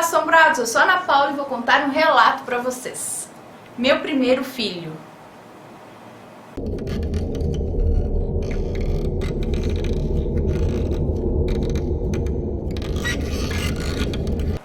assombrados, eu sou a Ana Paula e vou contar um relato pra vocês. Meu primeiro filho.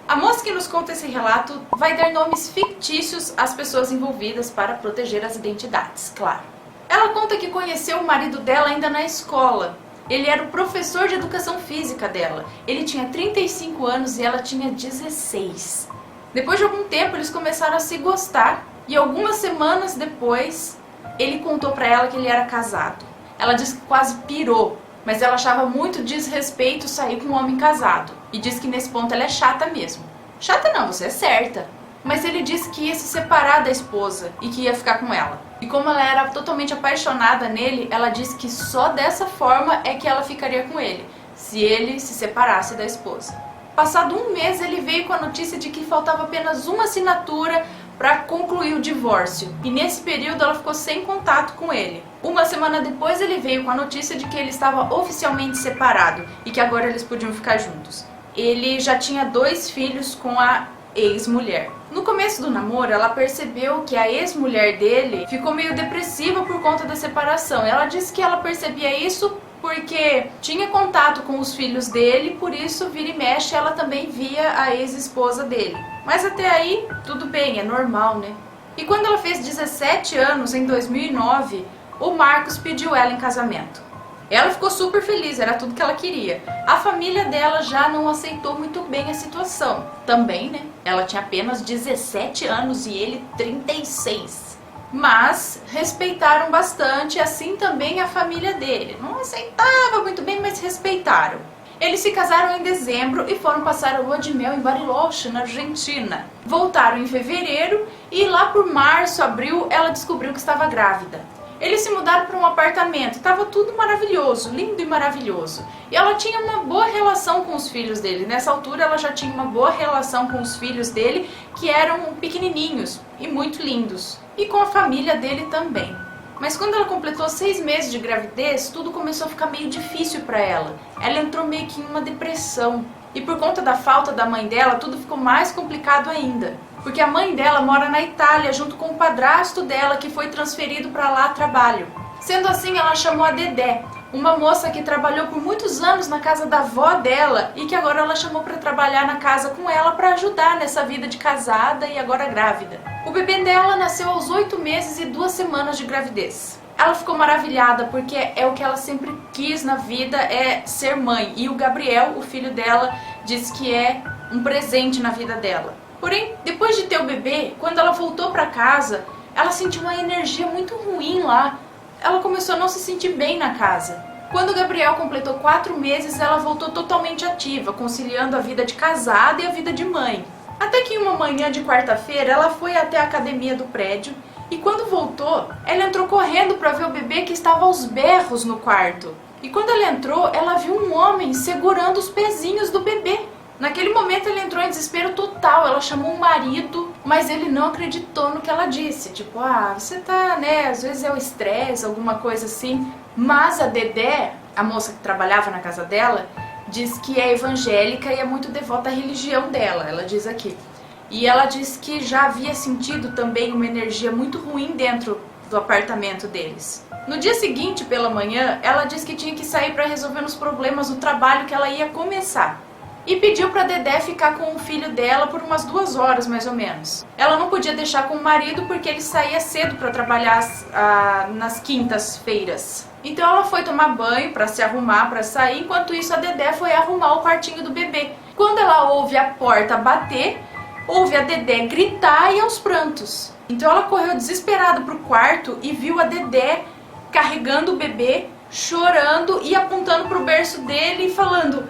A moça que nos conta esse relato vai dar nomes fictícios às pessoas envolvidas para proteger as identidades, claro. Ela conta que conheceu o marido dela ainda na escola. Ele era o professor de educação física dela. Ele tinha 35 anos e ela tinha 16. Depois de algum tempo eles começaram a se gostar e algumas semanas depois ele contou pra ela que ele era casado. Ela disse que quase pirou, mas ela achava muito desrespeito sair com um homem casado. E disse que nesse ponto ela é chata mesmo. Chata não, você é certa. Mas ele disse que ia se separar da esposa e que ia ficar com ela. E como ela era totalmente apaixonada nele, ela disse que só dessa forma é que ela ficaria com ele, se ele se separasse da esposa. Passado um mês, ele veio com a notícia de que faltava apenas uma assinatura para concluir o divórcio. E nesse período ela ficou sem contato com ele. Uma semana depois ele veio com a notícia de que ele estava oficialmente separado e que agora eles podiam ficar juntos. Ele já tinha 2 filhos com a ex-mulher. No começo do namoro, ela percebeu que a ex-mulher dele ficou meio depressiva por conta da separação. Ela disse que ela percebia isso porque tinha contato com os filhos dele, por isso, vira e mexe, ela também via a ex-esposa dele. Mas até aí, tudo bem, é normal, né? E quando ela fez 17 anos, em 2009, o Marcos pediu ela em casamento. Ela ficou super feliz, era tudo que ela queria. A família dela já não aceitou muito bem a situação. Também, né? Ela tinha apenas 17 anos e ele 36. Mas respeitaram bastante, assim também a família dele. Não aceitava muito bem, mas respeitaram. Eles se casaram em dezembro e foram passar a lua de mel em Bariloche, na Argentina. Voltaram em fevereiro e lá por março, abril, ela descobriu que estava grávida. Eles se mudaram para um apartamento, estava tudo maravilhoso, lindo e maravilhoso. E ela tinha uma boa relação com os filhos dele. Nessa altura ela já tinha uma boa relação com os filhos dele, que eram pequenininhos e muito lindos. E com a família dele também. Mas quando ela completou 6 meses de gravidez, tudo começou a ficar meio difícil para ela. Ela entrou meio que em uma depressão. E por conta da falta da mãe dela, tudo ficou mais complicado ainda. Porque a mãe dela mora na Itália, junto com o padrasto dela, que foi transferido para lá a trabalho. Sendo assim, ela chamou a Dedé, uma moça que trabalhou por muitos anos na casa da avó dela e que agora ela chamou para trabalhar na casa com ela para ajudar nessa vida de casada e agora grávida. O bebê dela nasceu aos 8 meses e 2 semanas de gravidez. Ela ficou maravilhada porque é o que ela sempre quis na vida, é ser mãe. E o Gabriel, o filho dela, disse que é um presente na vida dela. Porém, depois de ter o bebê, quando ela voltou para casa, ela sentiu uma energia muito ruim lá. Ela começou a não se sentir bem na casa. Quando o Gabriel completou 4 meses, ela voltou totalmente ativa, conciliando a vida de casada e a vida de mãe. Até que uma manhã de quarta-feira, ela foi até a academia do prédio e quando voltou, ela entrou correndo para ver o bebê que estava aos berros no quarto. E quando ela entrou, ela viu um homem segurando os pezinhos do bebê. Naquele momento ela entrou em desespero total, ela chamou o marido, mas ele não acreditou no que ela disse. Tipo, você tá, né, às vezes é o estresse, alguma coisa assim. Mas a Dedé, a moça que trabalhava na casa dela, diz que é evangélica e é muito devota à religião dela, ela diz aqui. E ela diz que já havia sentido também uma energia muito ruim dentro do apartamento deles. No dia seguinte, pela manhã, ela disse que tinha que sair para resolver os problemas do trabalho que ela ia começar. E pediu para Dedé ficar com o filho dela por umas 2 horas, mais ou menos. Ela não podia deixar com o marido porque ele saía cedo para trabalhar nas quintas-feiras. Então ela foi tomar banho para se arrumar para sair, enquanto isso a Dedé foi arrumar o quartinho do bebê. Quando ela ouve a porta bater, ouve a Dedé gritar e aos prantos. Então ela correu desesperada pro quarto e viu a Dedé carregando o bebê, chorando e apontando pro berço dele e falando: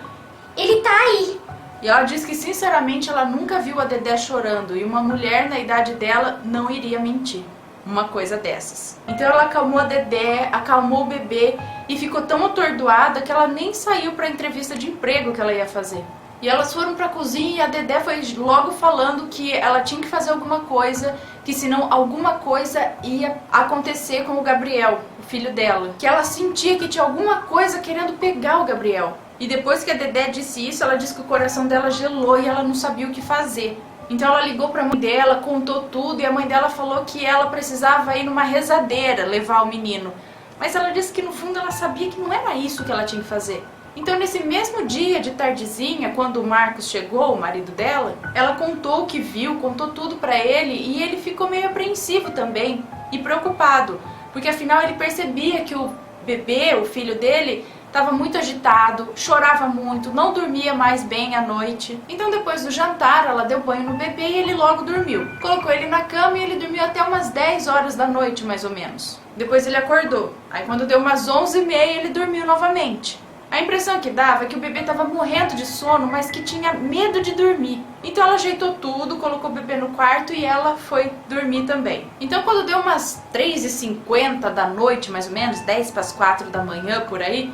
"Ele tá aí". E ela diz que sinceramente ela nunca viu a Dedé chorando e uma mulher na idade dela não iria mentir uma coisa dessas. Então ela acalmou a Dedé, acalmou o bebê e ficou tão atordoada que ela nem saiu para a entrevista de emprego que ela ia fazer. E elas foram para a cozinha e a Dedé foi logo falando que ela tinha que fazer alguma coisa, que senão alguma coisa ia acontecer com o Gabriel, o filho dela. Que ela sentia que tinha alguma coisa querendo pegar o Gabriel. E depois que a Dedé disse isso, ela disse que o coração dela gelou e ela não sabia o que fazer. Então ela ligou para a mãe dela, contou tudo, e a mãe dela falou que ela precisava ir numa rezadeira levar o menino. Mas ela disse que no fundo ela sabia que não era isso que ela tinha que fazer. Então nesse mesmo dia de tardezinha, quando o Marcos chegou, o marido dela, ela contou o que viu, contou tudo para ele, e ele ficou meio apreensivo também e preocupado, porque afinal ele percebia que o bebê, o filho dele, estava muito agitado, chorava muito, não dormia mais bem à noite. Então depois do jantar, ela deu banho no bebê e ele logo dormiu. Colocou ele na cama e ele dormiu até umas 10 horas da noite, mais ou menos. Depois ele acordou. Aí quando deu umas 11h30, ele dormiu novamente. A impressão que dava é que o bebê estava morrendo de sono, mas que tinha medo de dormir. Então ela ajeitou tudo, colocou o bebê no quarto e ela foi dormir também. Então quando deu umas 3h50 da noite, mais ou menos, 10 para as 4 da manhã, por aí,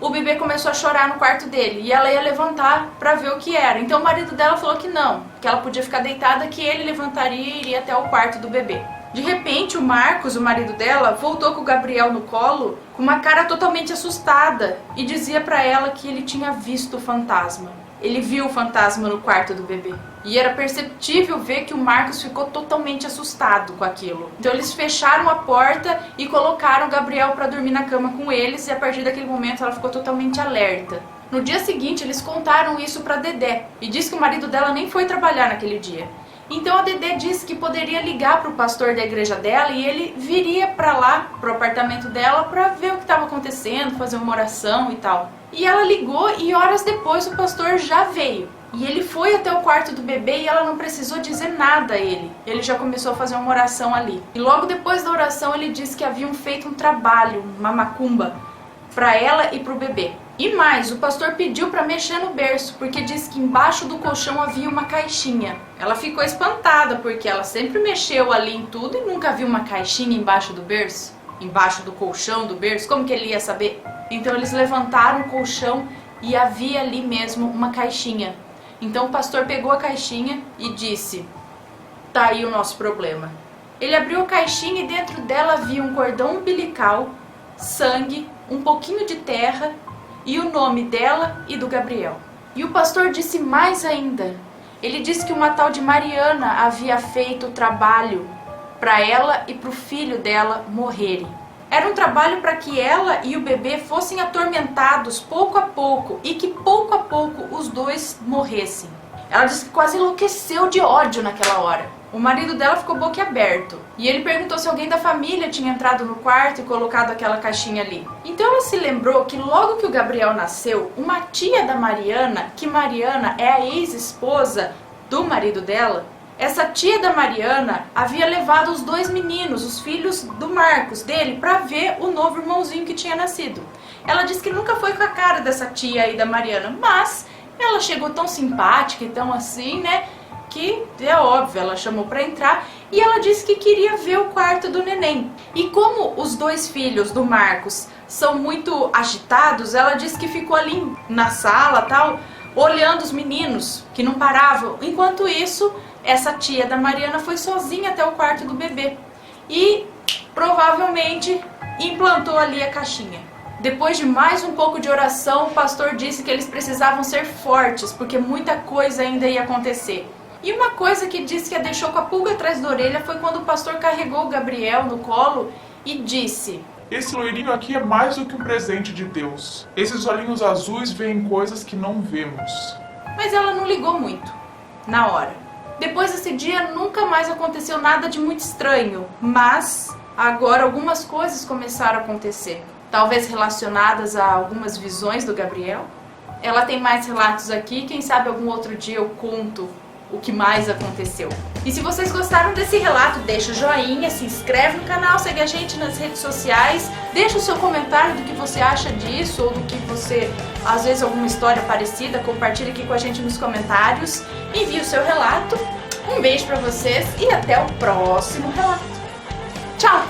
o bebê começou a chorar no quarto dele e ela ia levantar para ver o que era. Então o marido dela falou que não, que ela podia ficar deitada, que ele levantaria e iria até o quarto do bebê. De repente o Marcos, o marido dela, voltou com o Gabriel no colo com uma cara totalmente assustada e dizia para ela que ele tinha visto o fantasma. Ele viu o fantasma no quarto do bebê. E era perceptível ver que o Marcos ficou totalmente assustado com aquilo. Então eles fecharam a porta e colocaram o Gabriel para dormir na cama com eles, e a partir daquele momento ela ficou totalmente alerta. No dia seguinte eles contaram isso para Dedé e disse que o marido dela nem foi trabalhar naquele dia. Então a Dedé disse que poderia ligar para o pastor da igreja dela e ele viria para lá, pro apartamento dela, para ver o que estava acontecendo, fazer uma oração e tal. E ela ligou e horas depois o pastor já veio. E ele foi até o quarto do bebê e ela não precisou dizer nada a ele. Ele já começou a fazer uma oração ali. E logo depois da oração ele disse que haviam feito um trabalho, uma macumba, para ela e para o bebê. E mais, o pastor pediu para mexer no berço, porque disse que embaixo do colchão havia uma caixinha. Ela ficou espantada, porque ela sempre mexeu ali em tudo e nunca viu uma caixinha embaixo do berço. Embaixo do colchão do berço, como que ele ia saber? Então eles levantaram o colchão e havia ali mesmo uma caixinha. Então o pastor pegou a caixinha e disse: tá aí o nosso problema. Ele abriu a caixinha e dentro dela havia um cordão umbilical, sangue, um pouquinho de terra e o nome dela e do Gabriel. E o pastor disse mais ainda. Ele disse que uma tal de Mariana havia feito o trabalho para ela e para o filho dela morrerem. Era um trabalho para que ela e o bebê fossem atormentados pouco a pouco e que pouco a pouco os dois morressem. Ela disse que quase enlouqueceu de ódio naquela hora. O marido dela ficou boquiaberto e ele perguntou se alguém da família tinha entrado no quarto e colocado aquela caixinha ali. Então ela se lembrou que logo que o Gabriel nasceu, uma tia da Mariana, que Mariana é a ex-esposa do marido dela, essa tia da Mariana havia levado os dois meninos, os filhos do Marcos, dele, para ver o novo irmãozinho que tinha nascido. Ela disse que nunca foi com a cara dessa tia aí da Mariana, mas ela chegou tão simpática e tão assim, né, que é óbvio, ela chamou para entrar e ela disse que queria ver o quarto do neném. E como os dois filhos do Marcos são muito agitados, ela disse que ficou ali na sala, tal, olhando os meninos que não paravam. Enquanto isso, essa tia da Mariana foi sozinha até o quarto do bebê e provavelmente implantou ali a caixinha. Depois de mais um pouco de oração, o pastor disse que eles precisavam ser fortes, porque muita coisa ainda ia acontecer. E uma coisa que disse que a deixou com a pulga atrás da orelha foi quando o pastor carregou o Gabriel no colo e disse: esse loirinho aqui é mais do que um presente de Deus. Esses olhinhos azuis veem coisas que não vemos. Mas ela não ligou muito, na hora. Depois desse dia nunca mais aconteceu nada de muito estranho, mas agora algumas coisas começaram a acontecer. Talvez relacionadas a algumas visões do Gabriel. Ela tem mais relatos aqui, quem sabe algum outro dia eu conto o que mais aconteceu. E se vocês gostaram desse relato, deixa o joinha, se inscreve no canal, segue a gente nas redes sociais, deixa o seu comentário do que você acha disso, ou do que você, às vezes alguma história parecida, compartilha aqui com a gente nos comentários, envie o seu relato, um beijo pra vocês e até o próximo relato. Tchau!